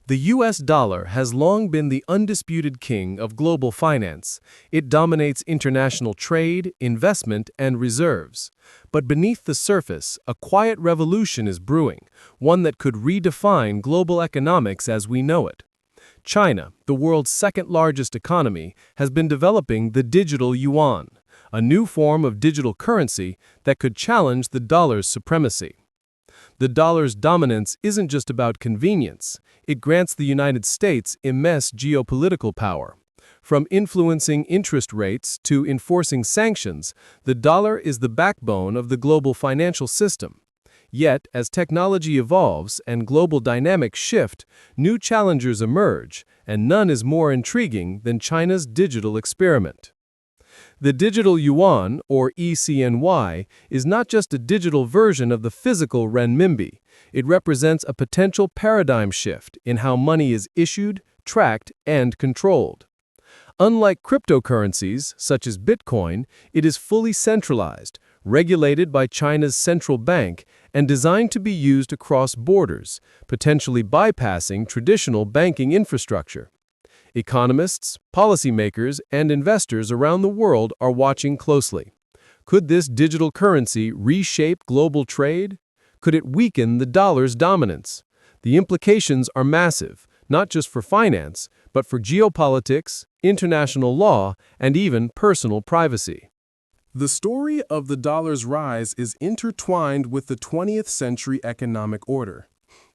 The US dollar has long been the undisputed king of global finance. It dominates international trade, investment, and reserves. But beneath the surface, a quiet revolution is brewing, one that could redefine global economics as we know it. China, the world's second-largest economy, has been developing the digital yuan, a new form of digital currency that could challenge the dollar's supremacy. The dollar's dominance isn't just about convenience. It grants the United States immense geopolitical power. From influencing interest rates to enforcing sanctions, the dollar is the backbone of the global financial system. Yet, as technology evolves and global dynamics shift, new challengers emerge, and none is more intriguing than China's digital experiment. The digital yuan, or e-CNY, is not just a digital version of the physical renminbi. It represents a potential paradigm shift in how money is issued, tracked, and controlled. Unlike cryptocurrencies, such as Bitcoin, it is fully centralized, regulated by China's central bank, and designed to be used across borders, potentially bypassing traditional banking infrastructure. Economists, policymakers, and investors around the world are watching closely. Could this digital currency reshape global trade? Could it weaken the dollar's dominance? The implications are massive, not just for finance, but for geopolitics, international law, and even personal privacy. The story of the dollar's rise is intertwined with the 20th century economic order.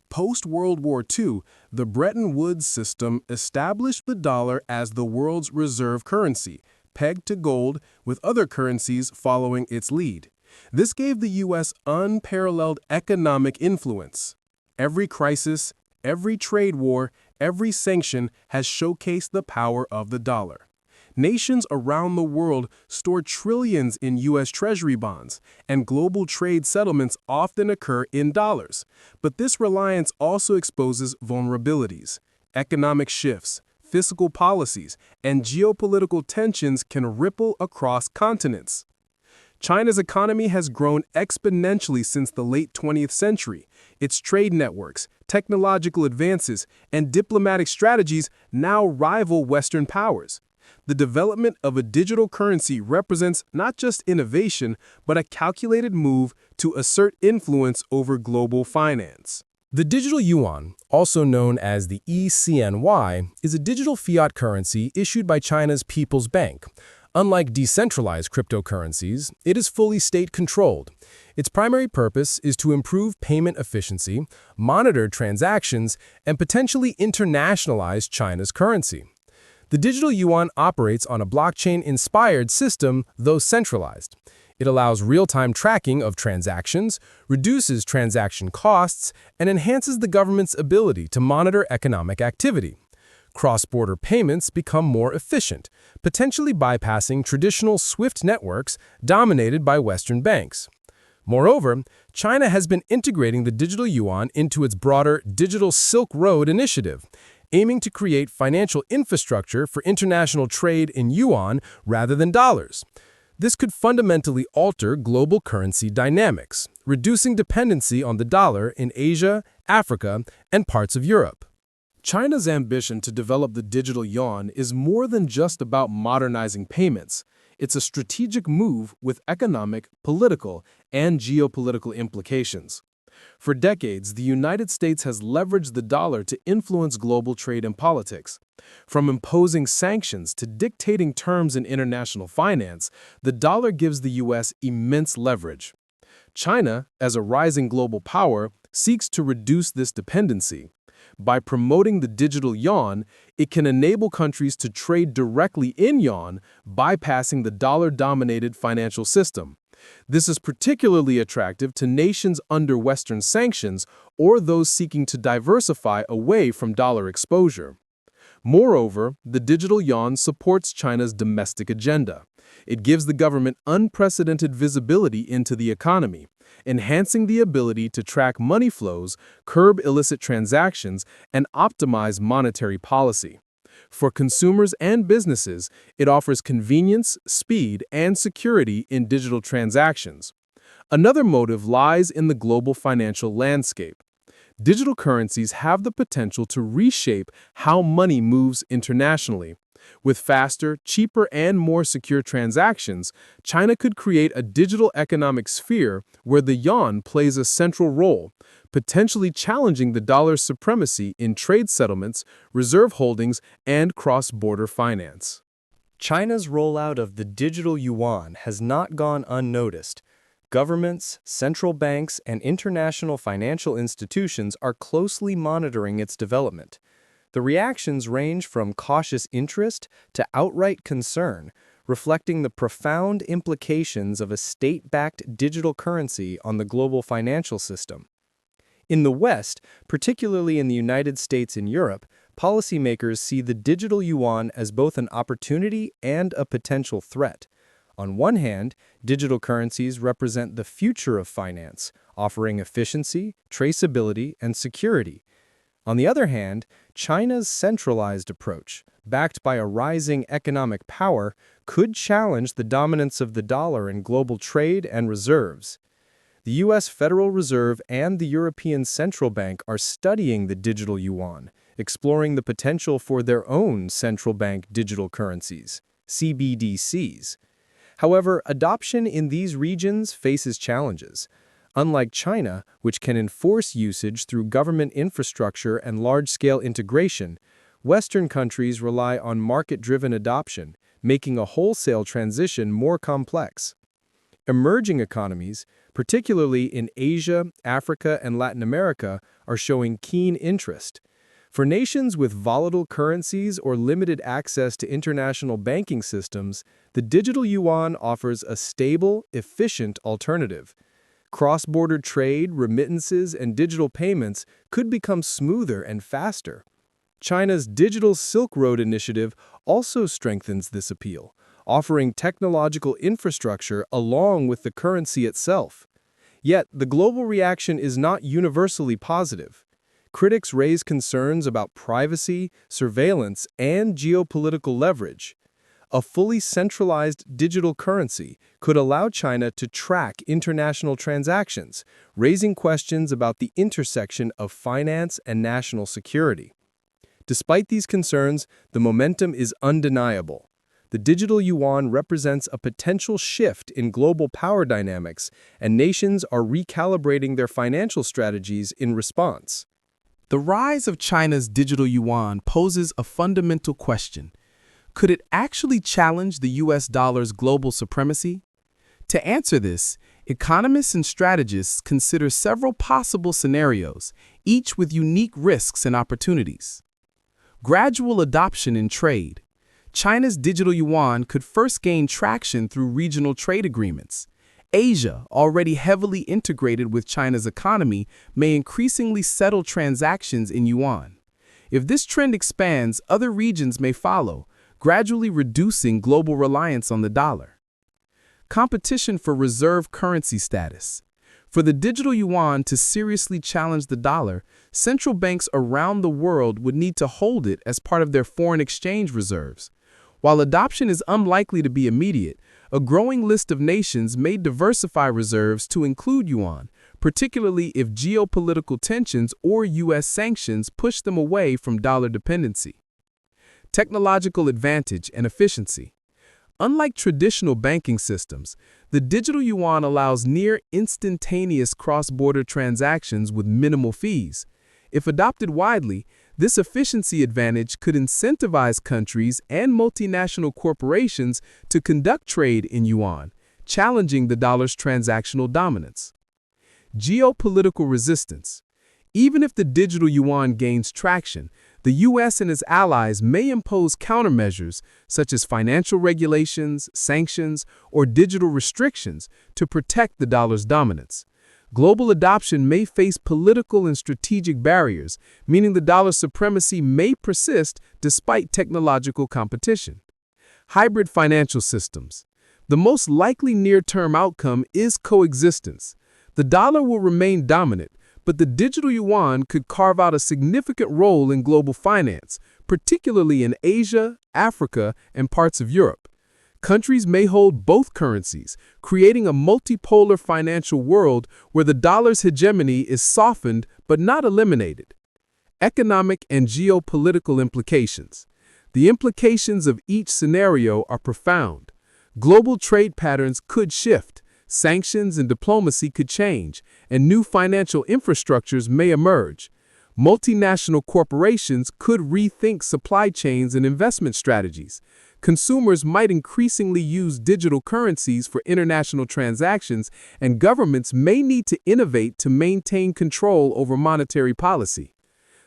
Post-World War II, the Bretton Woods system established the dollar as the world's reserve currency, pegged to gold, with other currencies following its lead. This gave the U.S. unparalleled economic influence. Every crisis, every trade war, every sanction has showcased the power of the dollar. Nations around the world store trillions in U.S. Treasury bonds, and global trade settlements often occur in dollars. But this reliance also exposes vulnerabilities. Economic shifts, fiscal policies, and geopolitical tensions can ripple across continents. China's economy has grown exponentially since the late 20th century. Its trade networks, technological advances, and diplomatic strategies now rival Western powers. The development of a digital currency represents not just innovation, but a calculated move to assert influence over global finance. The digital yuan, also known as the e-CNY, is a digital fiat currency issued by China's People's Bank. Unlike decentralized cryptocurrencies, it is fully state-controlled. Its primary purpose is to improve payment efficiency, monitor transactions, and potentially internationalize China's currency. The digital yuan operates on a blockchain-inspired system, though centralized. It allows real-time tracking of transactions, reduces transaction costs, and enhances the government's ability to monitor economic activity. Cross-border payments become more efficient, potentially bypassing traditional SWIFT networks dominated by Western banks. Moreover, China has been integrating the digital yuan into its broader Digital Silk Road initiative, aiming to create financial infrastructure for international trade in yuan rather than dollars. This could fundamentally alter global currency dynamics, reducing dependency on the dollar in Asia, Africa, and parts of Europe. China's ambition to develop the digital yuan is more than just about modernizing payments. It's a strategic move with economic, political, and geopolitical implications. For decades, the United States has leveraged the dollar to influence global trade and politics. From imposing sanctions to dictating terms in international finance, the dollar gives the U.S. immense leverage. China, as a rising global power, seeks to reduce this dependency. By promoting the digital yuan, it can enable countries to trade directly in yuan, bypassing the dollar-dominated financial system. This is particularly attractive to nations under Western sanctions or those seeking to diversify away from dollar exposure. Moreover, the digital yuan supports China's domestic agenda. It gives the government unprecedented visibility into the economy, enhancing the ability to track money flows, curb illicit transactions, and optimize monetary policy. For consumers and businesses, it offers convenience, speed, and security in digital transactions. Another motive lies in the global financial landscape. Digital currencies have the potential to reshape how money moves internationally. With faster, cheaper, and more secure transactions, China could create a digital economic sphere where the yuan plays a central role, potentially challenging the dollar's supremacy in trade settlements, reserve holdings, and cross-border finance. China's rollout of the digital yuan has not gone unnoticed. Governments, central banks, and international financial institutions are closely monitoring its development. The reactions range from cautious interest to outright concern, reflecting the profound implications of a state-backed digital currency on the global financial system. In the West, particularly in the United States and Europe, policymakers see the digital yuan as both an opportunity and a potential threat. On one hand, digital currencies represent the future of finance, offering efficiency, traceability, and security. On the other hand, China's centralized approach, backed by a rising economic power, could challenge the dominance of the dollar in global trade and reserves. The U.S. Federal Reserve and the European Central Bank are studying the digital yuan, exploring the potential for their own central bank digital currencies, CBDCs. However, adoption in these regions faces challenges. Unlike China, which can enforce usage through government infrastructure and large-scale integration, Western countries rely on market-driven adoption, making a wholesale transition more complex. Emerging economies, particularly in Asia, Africa, and Latin America, are showing keen interest. For nations with volatile currencies or limited access to international banking systems, the digital yuan offers a stable, efficient alternative. Cross-border trade, remittances, and digital payments could become smoother and faster. China's Digital Silk Road initiative also strengthens this appeal, offering technological infrastructure along with the currency itself. Yet, the global reaction is not universally positive. Critics raise concerns about privacy, surveillance, and geopolitical leverage. A fully centralized digital currency could allow China to track international transactions, raising questions about the intersection of finance and national security. Despite these concerns, the momentum is undeniable. The digital yuan represents a potential shift in global power dynamics, and nations are recalibrating their financial strategies in response. The rise of China's digital yuan poses a fundamental question. Could it actually challenge the U.S. dollar's global supremacy? To answer this, economists and strategists consider several possible scenarios, each with unique risks and opportunities. Gradual adoption in trade. China's digital yuan could first gain traction through regional trade agreements. Asia, already heavily integrated with China's economy, may increasingly settle transactions in yuan. If this trend expands, other regions may follow, gradually reducing global reliance on the dollar. Competition for reserve currency status. For the digital yuan to seriously challenge the dollar, central banks around the world would need to hold it as part of their foreign exchange reserves. While adoption is unlikely to be immediate, a growing list of nations may diversify reserves to include yuan, particularly if geopolitical tensions or U.S. sanctions push them away from dollar dependency. Technological advantage and efficiency. Unlike traditional banking systems, the digital yuan allows near-instantaneous cross-border transactions with minimal fees. If adopted widely, this efficiency advantage could incentivize countries and multinational corporations to conduct trade in yuan, challenging the dollar's transactional dominance. Geopolitical resistance. Even if the digital yuan gains traction, the U.S. and its allies may impose countermeasures such as financial regulations, sanctions, or digital restrictions to protect the dollar's dominance. Global adoption may face political and strategic barriers, meaning the dollar's supremacy may persist despite technological competition. Hybrid financial systems. The most likely near-term outcome is coexistence. The dollar will remain dominant, but the digital yuan could carve out a significant role in global finance, particularly in Asia, Africa, and parts of Europe. Countries may hold both currencies, creating a multipolar financial world where the dollar's hegemony is softened but not eliminated. Economic and geopolitical implications. The implications of each scenario are profound. Global trade patterns could shift, sanctions and diplomacy could change, and new financial infrastructures may emerge. Multinational corporations could rethink supply chains and investment strategies. Consumers might increasingly use digital currencies for international transactions, and governments may need to innovate to maintain control over monetary policy.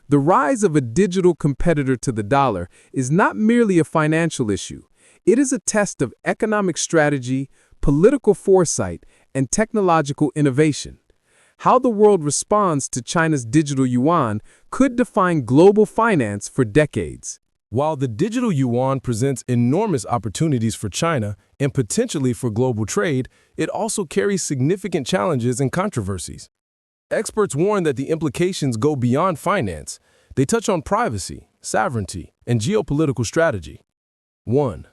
The rise of a digital competitor to the dollar is not merely a financial issue. It is a test of economic strategy, political foresight, and technological innovation. How the world responds to China's digital yuan could define global finance for decades. While the digital yuan presents enormous opportunities for China and potentially for global trade, it also carries significant challenges and controversies. Experts warn that the implications go beyond finance. They touch on privacy, sovereignty, and geopolitical strategy. 1.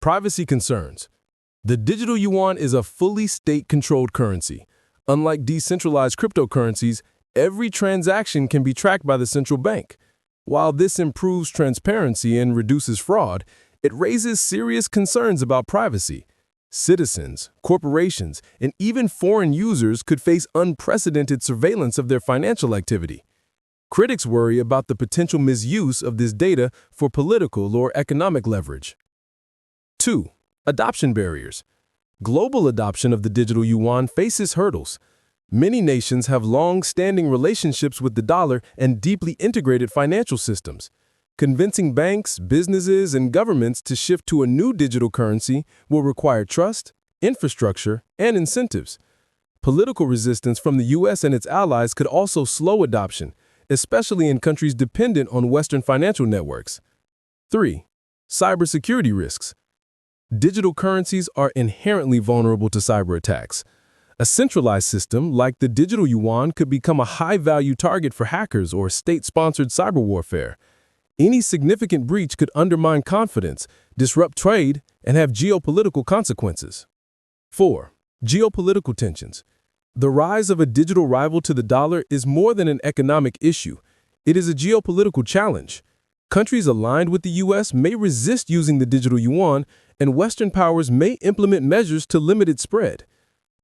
Privacy concerns. The digital yuan is a fully state-controlled currency. Unlike decentralized cryptocurrencies, every transaction can be tracked by the central bank. While this improves transparency and reduces fraud, it raises serious concerns about privacy. Citizens, corporations, and even foreign users could face unprecedented surveillance of their financial activity. Critics worry about the potential misuse of this data for political or economic leverage. 2. Adoption barriers. Global adoption of the digital yuan faces hurdles. Many nations have long-standing relationships with the dollar and deeply integrated financial systems. Convincing banks, businesses, and governments to shift to a new digital currency will require trust, infrastructure, and incentives. Political resistance from the U.S. and its allies could also slow adoption, especially in countries dependent on Western financial networks. 3. Cybersecurity risks. Digital currencies are inherently vulnerable to cyber attacks. A centralized system like the digital yuan could become a high-value target for hackers or state-sponsored cyber warfare. Any significant breach could undermine confidence, disrupt trade, and have geopolitical consequences. 4. Geopolitical tensions. The rise of a digital rival to the dollar is more than an economic issue. It is a geopolitical challenge. Countries aligned with the U.S. may resist using the digital yuan, and Western powers may implement measures to limit its spread.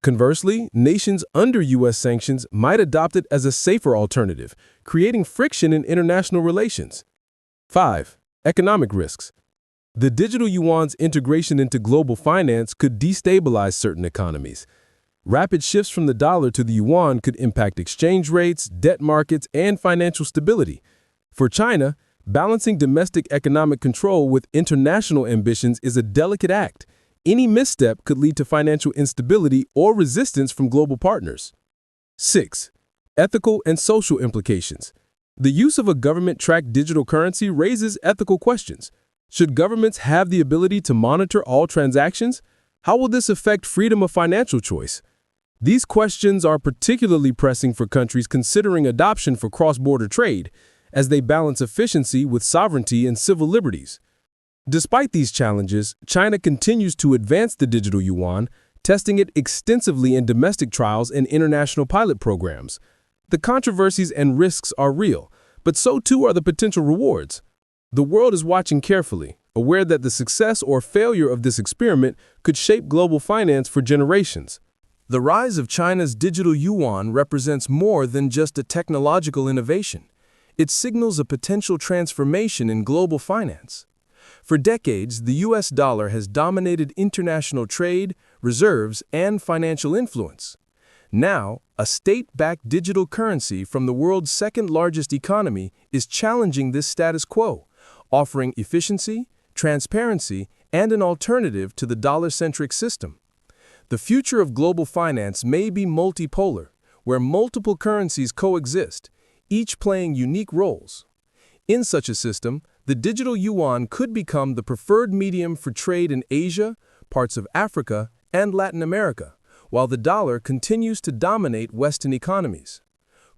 Conversely, nations under U.S. sanctions might adopt it as a safer alternative, creating friction in international relations. 5. Economic risks. The digital yuan's integration into global finance could destabilize certain economies. Rapid shifts from the dollar to the yuan could impact exchange rates, debt markets, and financial stability. For China, balancing domestic economic control with international ambitions is a delicate act. Any misstep could lead to financial instability or resistance from global partners. 6. Ethical and social implications. The use of a government-tracked digital currency raises ethical questions. Should governments have the ability to monitor all transactions? How will this affect freedom of financial choice? These questions are particularly pressing for countries considering adoption for cross-border trade, as they balance efficiency with sovereignty and civil liberties. Despite these challenges, China continues to advance the digital yuan, testing it extensively in domestic trials and international pilot programs. The controversies and risks are real, but so too are the potential rewards. The world is watching carefully, aware that the success or failure of this experiment could shape global finance for generations. The rise of China's digital yuan represents more than just a technological innovation. It signals a potential transformation in global finance. For decades, the U.S. dollar has dominated international trade, reserves, and financial influence. Now, a state-backed digital currency from the world's second-largest economy is challenging this status quo, offering efficiency, transparency, and an alternative to the dollar-centric system. The future of global finance may be multipolar, where multiple currencies coexist, each playing unique roles. In such a system, the digital yuan could become the preferred medium for trade in Asia, parts of Africa, and Latin America, while the dollar continues to dominate Western economies.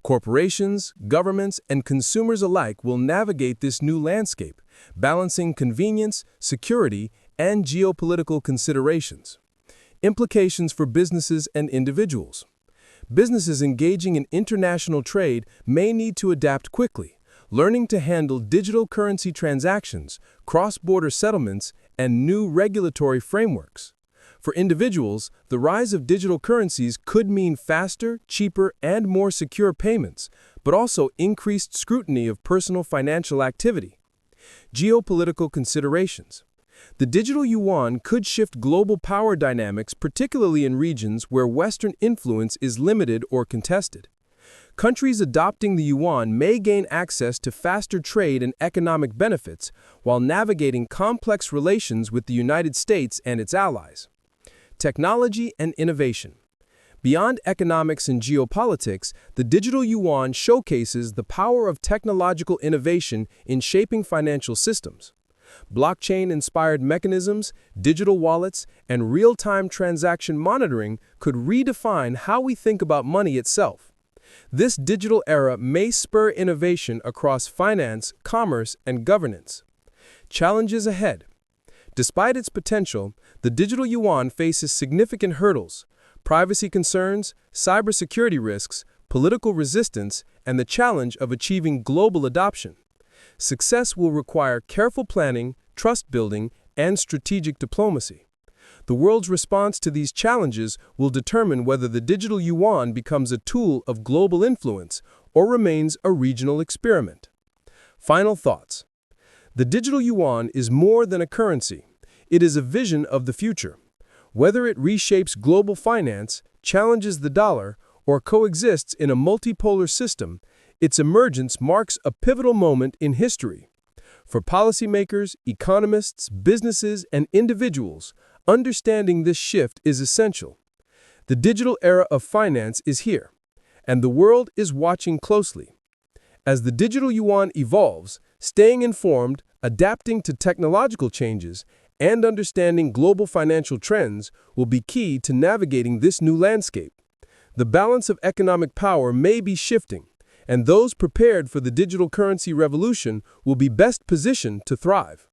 Corporations, governments, and consumers alike will navigate this new landscape, balancing convenience, security, and geopolitical considerations. Implications for businesses and individuals. Businesses engaging in international trade may need to adapt quickly, learning to handle digital currency transactions, cross-border settlements, and new regulatory frameworks. For individuals, the rise of digital currencies could mean faster, cheaper, and more secure payments, but also increased scrutiny of personal financial activity. Geopolitical considerations. The digital yuan could shift global power dynamics, particularly in regions where Western influence is limited or contested. Countries adopting the yuan may gain access to faster trade and economic benefits while navigating complex relations with the United States and its allies. Technology and innovation. Beyond economics and geopolitics, the digital yuan showcases the power of technological innovation in shaping financial systems. Blockchain-inspired mechanisms, digital wallets, and real-time transaction monitoring could redefine how we think about money itself. This digital era may spur innovation across finance, commerce, and governance. Challenges ahead. Despite its potential, the digital yuan faces significant hurdles: privacy concerns, cybersecurity risks, political resistance, and the challenge of achieving global adoption. Success will require careful planning, trust building, and strategic diplomacy. The world's response to these challenges will determine whether the digital yuan becomes a tool of global influence or remains a regional experiment. Final thoughts. The digital yuan is more than a currency. It is a vision of the future. Whether it reshapes global finance, challenges the dollar, or coexists in a multipolar system, its emergence marks a pivotal moment in history. For policymakers, economists, businesses, and individuals, understanding this shift is essential. The digital era of finance is here, and the world is watching closely. As the digital yuan evolves, staying informed, adapting to technological changes, and understanding global financial trends will be key to navigating this new landscape. The balance of economic power may be shifting, and those prepared for the digital currency revolution will be best positioned to thrive.